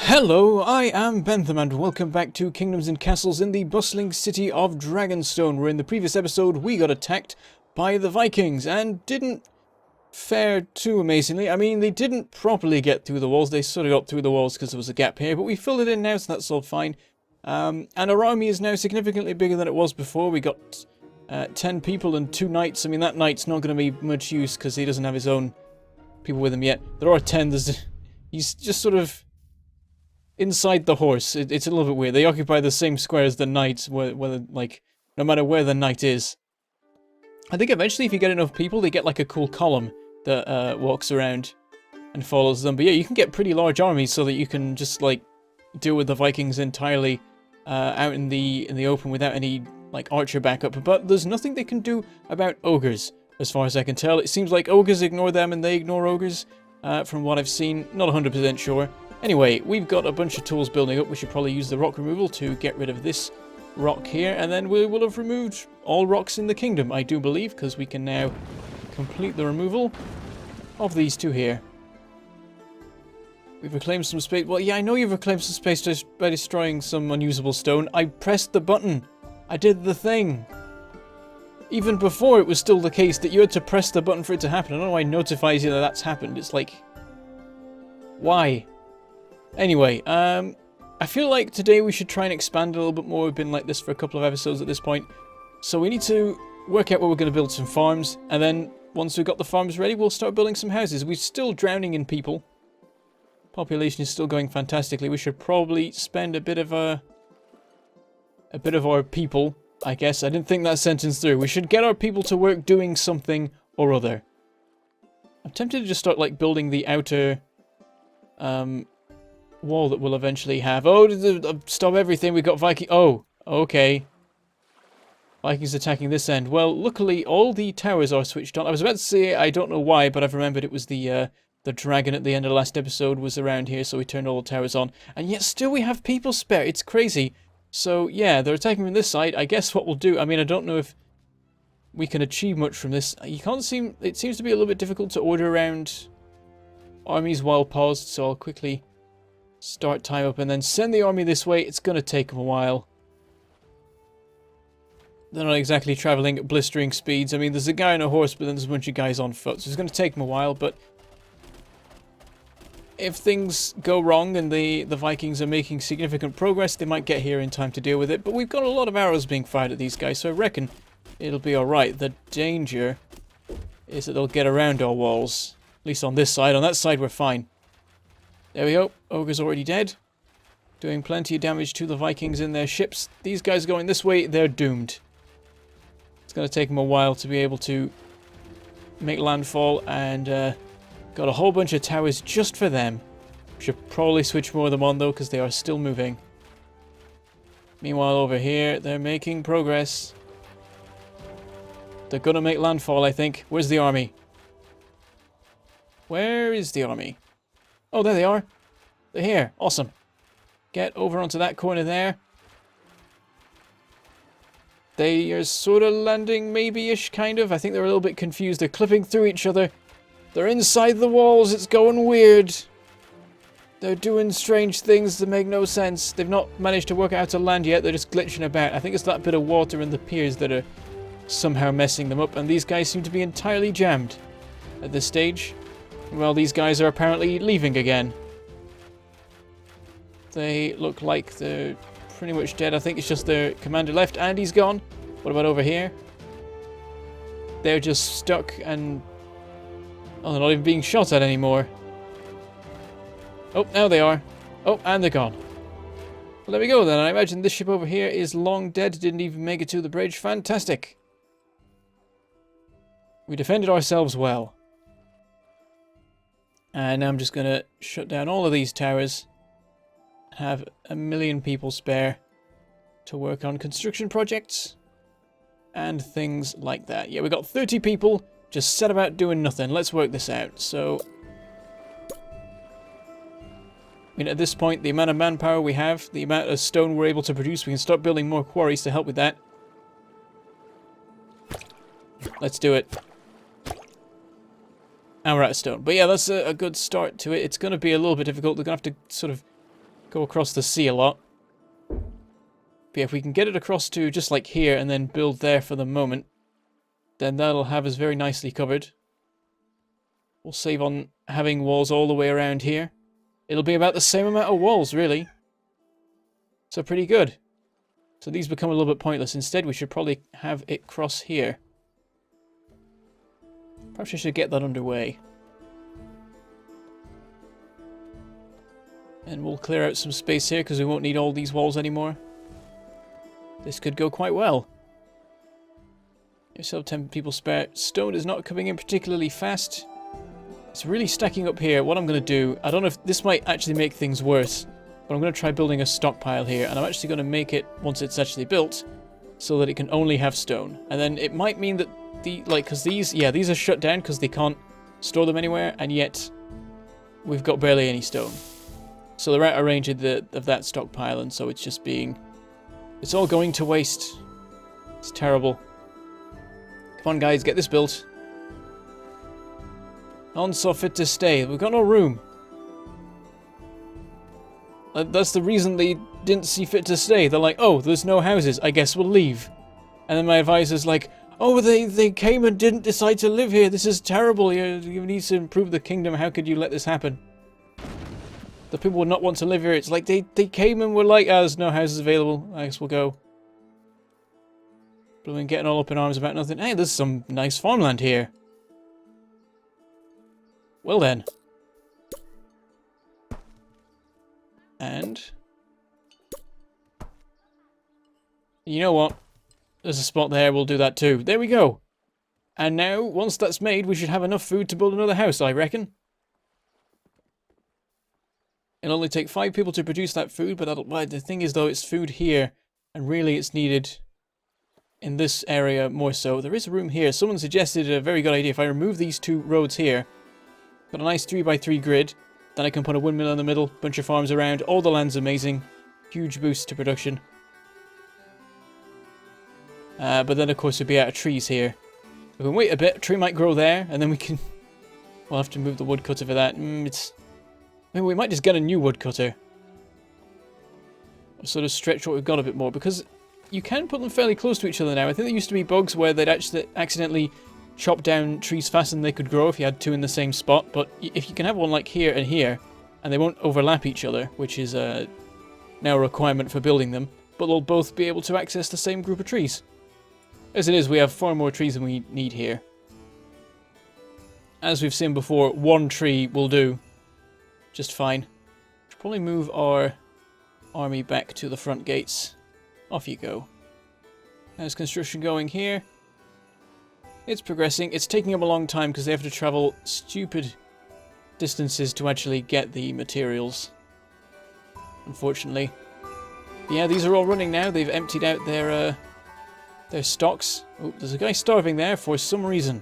Hello, I am Bentham and welcome back to Kingdoms and Castles in the bustling city of Dragonstone, where in the previous episode we got attacked by the Vikings and didn't fare too amazingly. I mean, they didn't properly get through the walls, they sort of got through the walls because there was a gap here, but we filled it in now, so that's all fine. And our army is now significantly bigger than it was before. We got 10 people and 2 knights. I mean, that knight's not going to be much use because he doesn't have his own people with him yet. There are 10, he's just sort of inside the horse. It's a little bit weird. They occupy the same square as the knights, whether like, no matter where the knight is. I think eventually if you get enough people, they get like a cool column that walks around and follows them. But yeah, you can get pretty large armies so that you can just like deal with the Vikings entirely out in the open without any like archer backup. But there's nothing they can do about ogres, as far as I can tell. It seems like ogres ignore them and they ignore ogres, from what I've seen. Not 100% sure. Anyway, we've got a bunch of tools building up. We should probably use the rock removal to get rid of this rock here, and then we will have removed all rocks in the kingdom, I do believe, because we can now complete the removal of these two here. We've reclaimed some space. Well, yeah, I know you've reclaimed some space just by destroying some unusable stone. I pressed the button. I did the thing. Even before, it was still the case that you had to press the button for it to happen. I don't know why it notifies you that that's happened. It's like, why? Anyway, I feel like today we should try and expand a little bit more. We've been like this for a couple of episodes at this point. So we need to work out where we're going to build some farms. And then once we've got the farms ready, we'll start building some houses. We're still drowning in people. Population is still going fantastically. We should probably spend a bit of our people, I guess. I didn't think that sentence through. We should get our people to work doing something or other. I'm tempted to just start like building the outer wall that we'll eventually have. Oh, stop everything. We've got Viking. Oh, okay. Vikings attacking this end. Well, luckily all the towers are switched on. I was about to say I don't know why, but I've remembered it was the dragon at the end of the last episode was around here, so we turned all the towers on. And yet still we have people spare. It's crazy. So yeah, they're attacking from this side. I guess what we'll do, I mean, I don't know if we can achieve much from this. It seems to be a little bit difficult to order around armies while paused, so I'll quickly start time up and then send the army this way. It's going to take them a while. They're not exactly traveling at blistering speeds. I mean, there's a guy on a horse, but then there's a bunch of guys on foot, so it's going to take them a while. But if things go wrong and the Vikings are making significant progress, they might get here in time to deal with it. But we've got a lot of arrows being fired at these guys, so I reckon it'll be alright. The danger is that they'll get around our walls. At least on this side. On that side, we're fine. There we go. Ogre's already dead. Doing plenty of damage to the Vikings in their ships. These guys going this way, they're doomed. It's going to take them a while to be able to make landfall, and got a whole bunch of towers just for them. Should probably switch more of them on though, because they are still moving. Meanwhile over here, they're making progress. They're going to make landfall, I think. Where's the army? Where is the army? Oh, there they are. They're here. Awesome. Get over onto that corner there. They are sort of landing maybe-ish, kind of. I think they're a little bit confused. They're clipping through each other. They're inside the walls. It's going weird. They're doing strange things that make no sense. They've not managed to work out how to land yet. They're just glitching about. I think it's that bit of water in the piers that are somehow messing them up. And these guys seem to be entirely jammed at this stage. Well, these guys are apparently leaving again. They look like they're pretty much dead. I think it's just their commander left and he's gone. What about over here? They're just stuck and... oh, they're not even being shot at anymore. Oh, now they are. Oh, and they're gone. Well, there we go then. I imagine this ship over here is long dead. Didn't even make it to the bridge. Fantastic. We defended ourselves well. And now I'm just going to shut down all of these towers. Have a million people spare to work on construction projects and things like that. Yeah, we got 30 people just set about doing nothing. Let's work this out. So, I mean, at this point, the amount of manpower we have, the amount of stone we're able to produce, we can start building more quarries to help with that. Let's do it. And we're out of stone. But yeah, that's a good start to it. It's going to be a little bit difficult. They're going to have to sort of go across the sea a lot. But yeah, if we can get it across to just like here and then build there for the moment, then that'll have us very nicely covered. We'll save on having walls all the way around here. It'll be about the same amount of walls, really. So pretty good. So these become a little bit pointless. Instead, we should probably have it cross here. Perhaps I should get that underway. And we'll clear out some space here because we won't need all these walls anymore. This could go quite well. You still have 10 people spare. Stone is not coming in particularly fast. It's really stacking up here. What I'm going to do, I don't know if this might actually make things worse, but I'm going to try building a stockpile here, and I'm actually going to make it, once it's actually built, so that it can only have stone. And then it might mean that because these are shut down because they can't store them anywhere, and yet we've got barely any stone. So they're out of range of that stockpile, and so it's all going to waste. It's terrible. Come on, guys, get this built. None saw fit to stay. We've got no room. That's the reason they didn't see fit to stay. They're like, oh, there's no houses. I guess we'll leave. And then my advisor's like, oh, they came and didn't decide to live here. This is terrible. You need to improve the kingdom. How could you let this happen? The people would not want to live here. It's like they came and were like, oh, there's no houses available. I guess we'll go. But we're getting all up in arms about nothing. Hey, there's some nice farmland here. Well then. And you know what? There's a spot there, we'll do that too. There we go. And now, once that's made, we should have enough food to build another house, I reckon. It'll only take 5 people to produce that food, but the thing is though, it's food here, and really it's needed in this area more so. There is a room here. Someone suggested a very good idea. If I remove these 2 roads here, got a nice 3x3 grid, then I can put a windmill in the middle, bunch of farms around, all the land's amazing, huge boost to production. But then of course we'd be out of trees here. We can wait a bit, a tree might grow there, and then we'll have to move the woodcutter for that. Maybe we might just get a new woodcutter. Or sort of stretch what we've got a bit more, because you can put them fairly close to each other now. I think there used to be bugs where they'd actually accidentally chop down trees faster than they could grow if you had 2 in the same spot, but if you can have one like here and here, and they won't overlap each other, which is now a requirement for building them, but they'll both be able to access the same group of trees. As it is, we have far more trees than we need here. As we've seen before, 1 tree will do just fine. Should probably move our army back to the front gates. Off you go. How's construction going here? It's progressing. It's taking them a long time because they have to travel stupid distances to actually get the materials. Unfortunately. Yeah, these are all running now. They've emptied out their stocks. Oh, there's a guy starving there for some reason.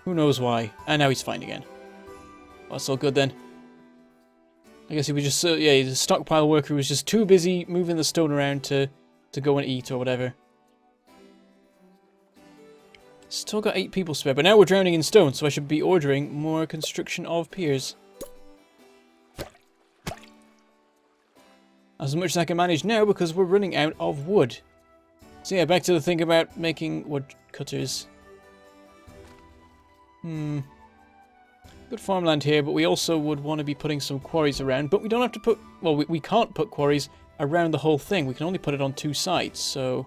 Who knows why. And now he's fine again. Well, that's all good then. I guess he was just, yeah, the stockpile worker was just too busy moving the stone around to go and eat or whatever. Still got 8 people spare, but now we're drowning in stone, so I should be ordering more construction of piers. As much as I can manage now, because we're running out of wood. So yeah, back to the thing about making wood cutters. Good farmland here, but we also would want to be putting some quarries around, but we don't have to put, well, we can't put quarries around the whole thing. We can only put it on 2 sides, so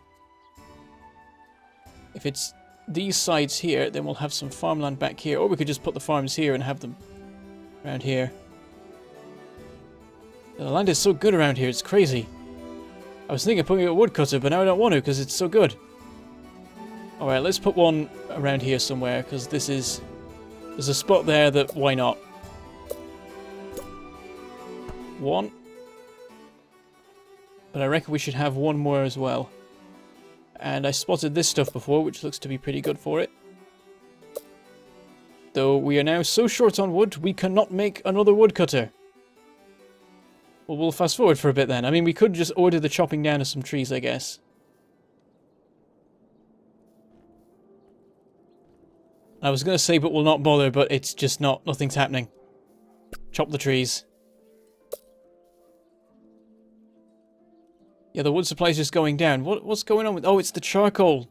if it's these sides here, then we'll have some farmland back here, or we could just put the farms here and have them around here. The land is so good around here, it's crazy. I was thinking of putting a woodcutter, but now I don't want to because it's so good. Alright, let's put one around here somewhere, because there's a spot there that, why not? 1. But I reckon we should have 1 more as well. And I spotted this stuff before, which looks to be pretty good for it. Though we are now so short on wood, we cannot make another woodcutter. Well, we'll fast forward for a bit then. I mean, we could just order the chopping down of some trees, I guess. I was going to say, but we'll not bother, but it's just not. Nothing's happening. Chop the trees. Yeah, the wood supply is just going down. What's going on with... Oh, it's the charcoal.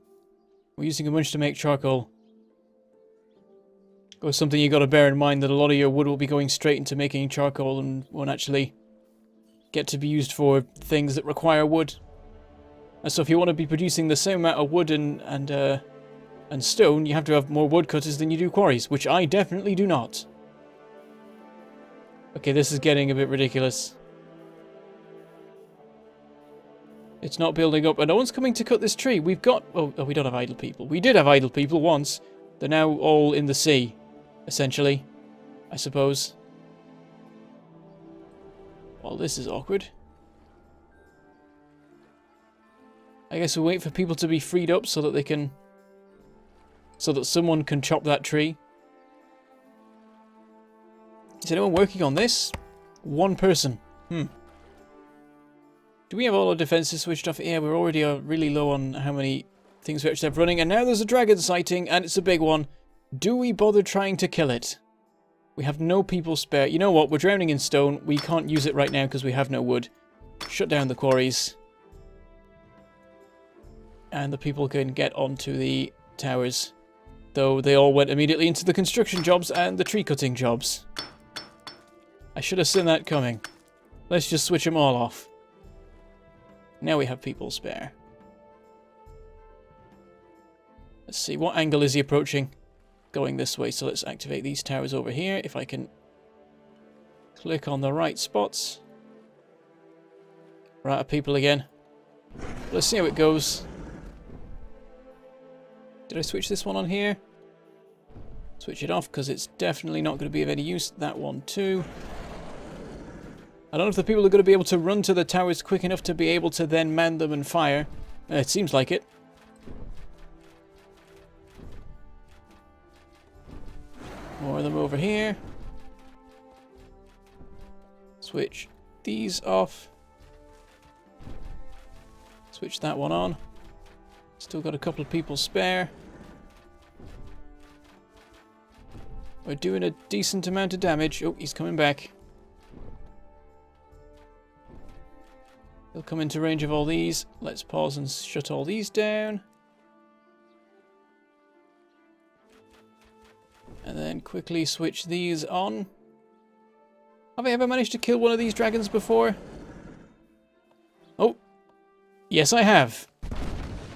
We're using a bunch to make charcoal. Or something you got to bear in mind, that a lot of your wood will be going straight into making charcoal and won't actually get to be used for things that require wood. And so if you want to be producing the same amount of wood and stone, you have to have more woodcutters than you do quarries, which I definitely do not. Okay, this is getting a bit ridiculous. It's not building up, and no one's coming to cut this tree. We've got... Oh, we don't have idle people. We did have idle people once. They're now all in the sea, essentially, I suppose. Well, this is awkward. I guess we'll wait for people to be freed up so that they can... So that someone can chop that tree. Is anyone working on this? One person. Do we have all our defenses switched off? Yeah, we're already really low on how many things we actually have running. And now there's a dragon sighting, and it's a big one. Do we bother trying to kill it? We have no people spare. You know what? We're drowning in stone. We can't use it right now because we have no wood. Shut down the quarries. And the people can get onto the towers. Though they all went immediately into the construction jobs and the tree cutting jobs. I should have seen that coming. Let's just switch them all off. Now we have people spare. Let's see, what angle is he approaching? Going this way, so let's activate these towers over here. If I can click on the right spots. We're out of people again. Let's see how it goes. Did I switch this one on here? Switch it off, because it's definitely not going to be of any use. That one too. I don't know if the people are going to be able to run to the towers quick enough to be able to then man them and fire. It seems like it. More of them over here. Switch these off. Switch that one on. Still got a couple of people spare. We're doing a decent amount of damage. Oh, he's coming back. He'll come into range of all these. Let's pause and shut all these down. And then quickly switch these on. Have I ever managed to kill one of these dragons before? Oh. Yes, I have.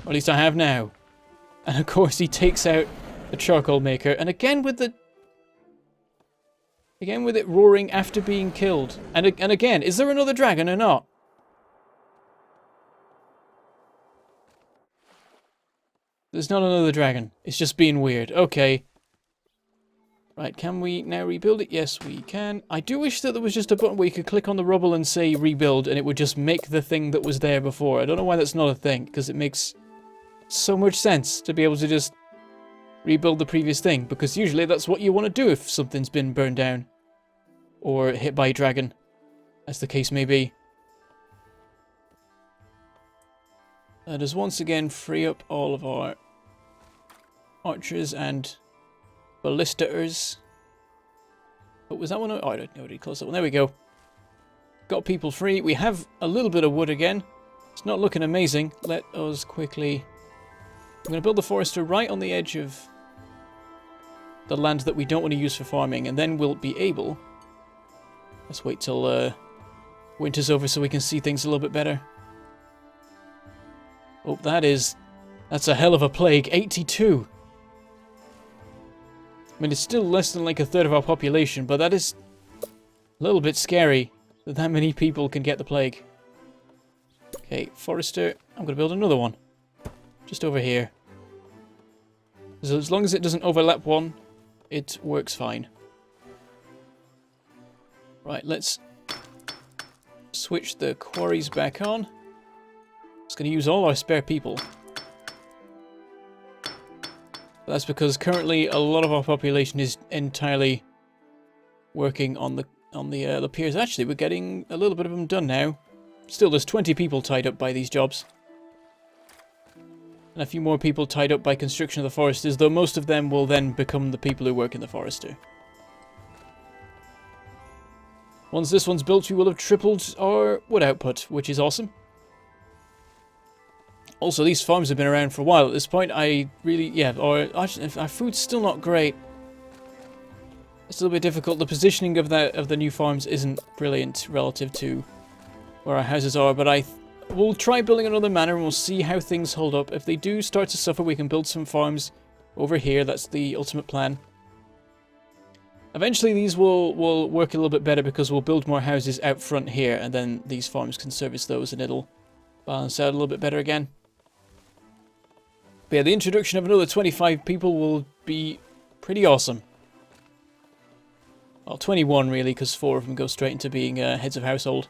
Or at least I have now. And of course he takes out the charcoal maker. And again with the... Again with it roaring after being killed. And again, is there another dragon or not? There's not another dragon. It's just being weird. Okay. Right, can we now rebuild it? Yes, we can. I do wish that there was just a button where you could click on the rubble and say rebuild, and it would just make the thing that was there before. I don't know why that's not a thing, because it makes so much sense to be able to just rebuild the previous thing, because usually that's what you want to do if something's been burned down. Or hit by a dragon, as the case may be. Let us once again free up all of our archers and ballistators. Oh, was that one? Oh, I don't know. Did close that one. There we go. Got people free. We have a little bit of wood again. It's not looking amazing. Let us quickly... I'm going to build the forester right on the edge of the land that we don't want to use for farming, and then we'll be able... Let's wait till winter's over so we can see things a little bit better. Oh, that's a hell of a plague. 82. I mean, it's still less than like a third of our population, but that is a little bit scary that that many people can get the plague. Okay, forester. I'm going to build another one. Just over here. So as long as it doesn't overlap one, it works fine. Right, let's switch the quarries back on. It's going to use all our spare people. That's because currently a lot of our population is entirely working on the piers. Actually, we're getting a little bit of them done now. Still, there's 20 people tied up by these jobs. And a few more people tied up by construction of the foresters, though most of them will then become the people who work in the forester. Once this one's built, we will have tripled our wood output, which is awesome. Also, these farms have been around for a while. At this point, I really... Yeah, or... Actually, our food's still not great. It's a little bit difficult. The positioning of the new farms isn't brilliant relative to where our houses are, but we'll try building another manor and we'll see how things hold up. If they do start to suffer, we can build some farms over here. That's the ultimate plan. Eventually these will work a little bit better because we'll build more houses out front here, and then these farms can service those and it'll balance out a little bit better again. But yeah, the introduction of another 25 people will be pretty awesome. Well, 21 really, because 4 of them go straight into being heads of household.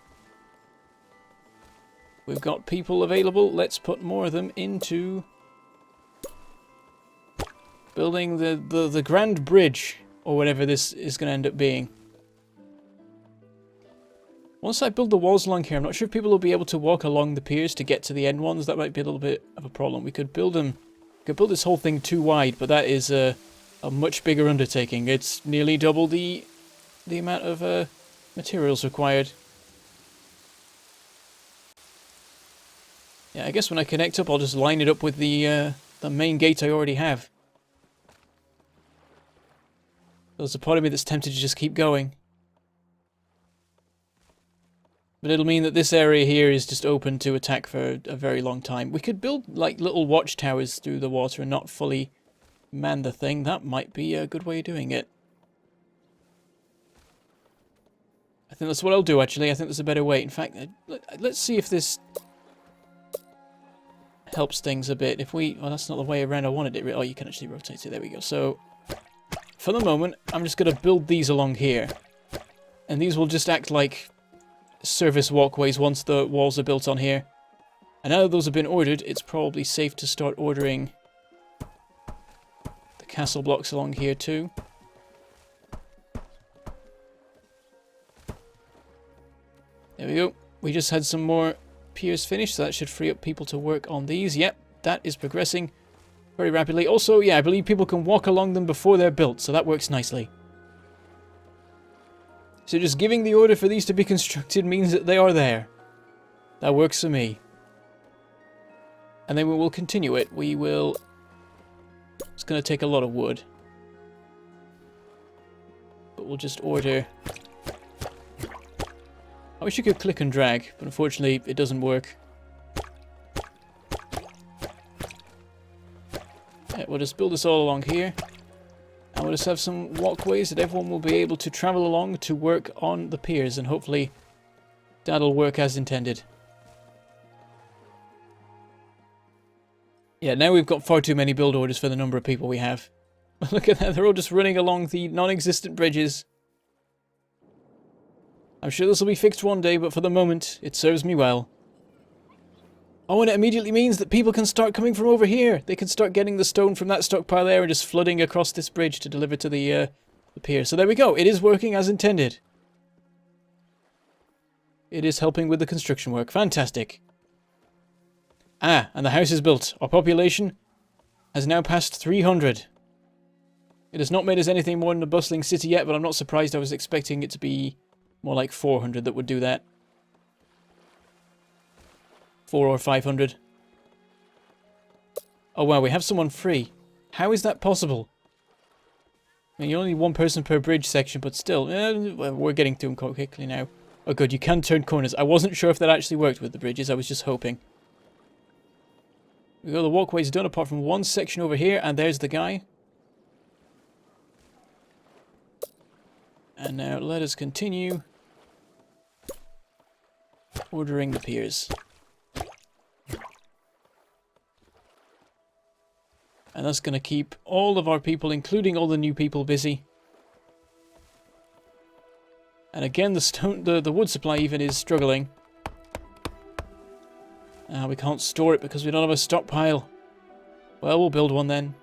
We've got people available. Let's put more of them into building the Grand Bridge, or whatever this is going to end up being. Once I build the walls along here, I'm not sure if people will be able to walk along the piers to get to the end ones. That might be a little bit of a problem. We could build them. We could build this whole thing too wide, but that is a much bigger undertaking. It's nearly double the amount of materials required. Yeah, I guess when I connect up, I'll just line it up with the main gate I already have. There's a part of me that's tempted to just keep going. But it'll mean that this area here is just open to attack for a very long time. We could build like little watchtowers through the water and not fully man the thing. That might be a good way of doing it. I think that's what I'll do, actually. I think there's a better way. In fact, let's see if this helps things a bit. If we... Well, that's not the way around I wanted it. Oh, you can actually rotate it. There we go. So, for the moment, I'm just going to build these along here. And these will just act like service walkways once the walls are built on here. And now that those have been ordered, it's probably safe to start ordering the castle blocks along here too. There we go. We just had some more piers finished, so that should free up people to work on these. Yep, that is progressing very rapidly. Also, yeah, I believe people can walk along them before they're built, so that works nicely. So just giving the order for these to be constructed means that they are there. That works for me. And then we will continue it. We will... It's going to take a lot of wood. But we'll just order... I wish you could click and drag, but unfortunately it doesn't work. Yeah, we'll just build this all along here. And we'll just have some walkways that everyone will be able to travel along to work on the piers, and hopefully that'll work as intended. Yeah, now we've got far too many build orders for the number of people we have. Look at that, they're all just running along the non-existent bridges. I'm sure this will be fixed one day, but for the moment, it serves me well. Oh, and it immediately means that people can start coming from over here. They can start getting the stone from that stockpile there and just flooding across this bridge to deliver to the pier. So there we go. It is working as intended. It is helping with the construction work. Fantastic. Ah, and the house is built. Our population has now passed 300. It has not made us anything more than a bustling city yet, but I'm not surprised. I was expecting it to be more like 400 that would do that. 400 or 500. Oh wow, we have someone free. How is that possible? I mean, you're only one person per bridge section, but still, we're getting to them quite quickly now. Oh good, you can turn corners. I wasn't sure if that actually worked with the bridges, I was just hoping. We got the walkways done apart from one section over here, and there's the guy. And now let us continue ordering the piers. And that's going to keep all of our people, including all the new people, busy. And again, the wood supply even is struggling. We can't store it because we don't have a stockpile. Well, we'll build one then.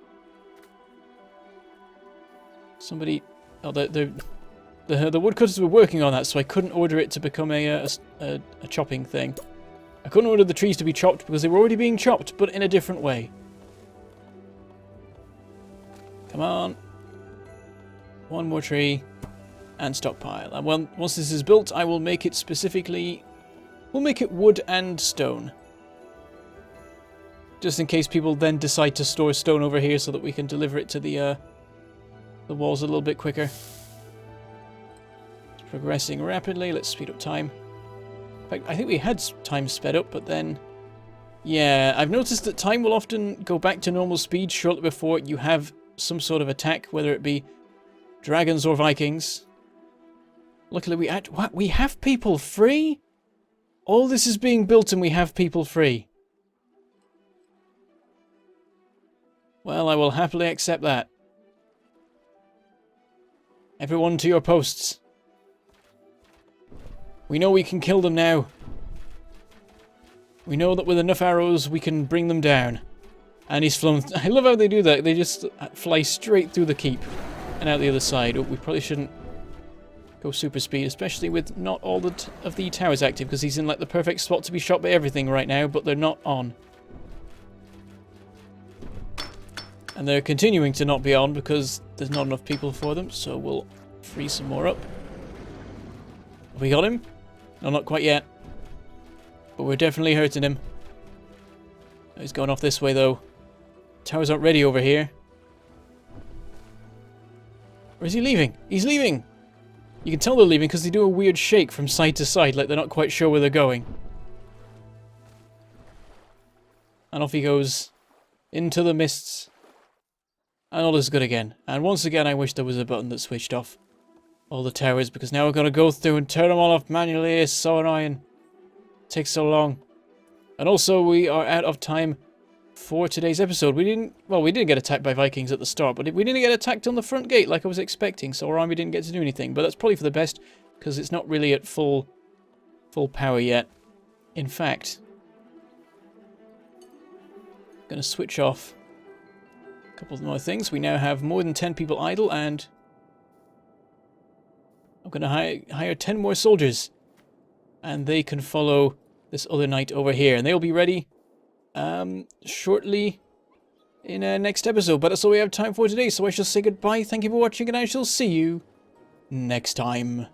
Somebody... Oh, the woodcutters were working on that, so I couldn't order it to become a chopping thing. I couldn't order the trees to be chopped because they were already being chopped, but in a different way. Come on. One more tree. And stockpile. And well, once this is built, I will make it specifically... We'll make it wood and stone. Just in case people then decide to store stone over here so that we can deliver it to the walls a little bit quicker. It's progressing rapidly. Let's speed up time. In fact, I think we had time sped up, but then... Yeah, I've noticed that time will often go back to normal speed shortly before you have some sort of attack, whether it be dragons or Vikings. Luckily we have people free? All this is being built and we have people free. Well, I will happily accept that. Everyone to your posts. We know we can kill them now. We know that with enough arrows we can bring them down. And he's flown... I love how they do that. They just fly straight through the keep and out the other side. Oh, we probably shouldn't go super speed, especially with not all of the towers active, because he's in like the perfect spot to be shot by everything right now, but they're not on. And they're continuing to not be on because there's not enough people for them, so we'll free some more up. Have we got him? No, not quite yet. But we're definitely hurting him. He's going off this way, though. Towers aren't ready over here. Or is he leaving? He's leaving! You can tell they're leaving because they do a weird shake from side to side, like they're not quite sure where they're going. And off he goes. Into the mists. And all is good again. And once again, I wish there was a button that switched off all the towers, because now we're going to go through and turn them all off manually. It's so annoying. It takes so long. And also, we are out of time for today's episode. We didn't get attacked by Vikings at the start, but we didn't get attacked on the front gate like I was expecting, so our army didn't get to do anything. But that's probably for the best, because it's not really at full power yet. In fact, I'm going to switch off a couple of more things. We now have more than 10 people idle, and I'm going to hire 10 more soldiers, and they can follow this other knight over here, and they'll be ready shortly in our next episode. But that's all we have time for today, so I shall say goodbye. Thank you for watching, and I shall see you next time.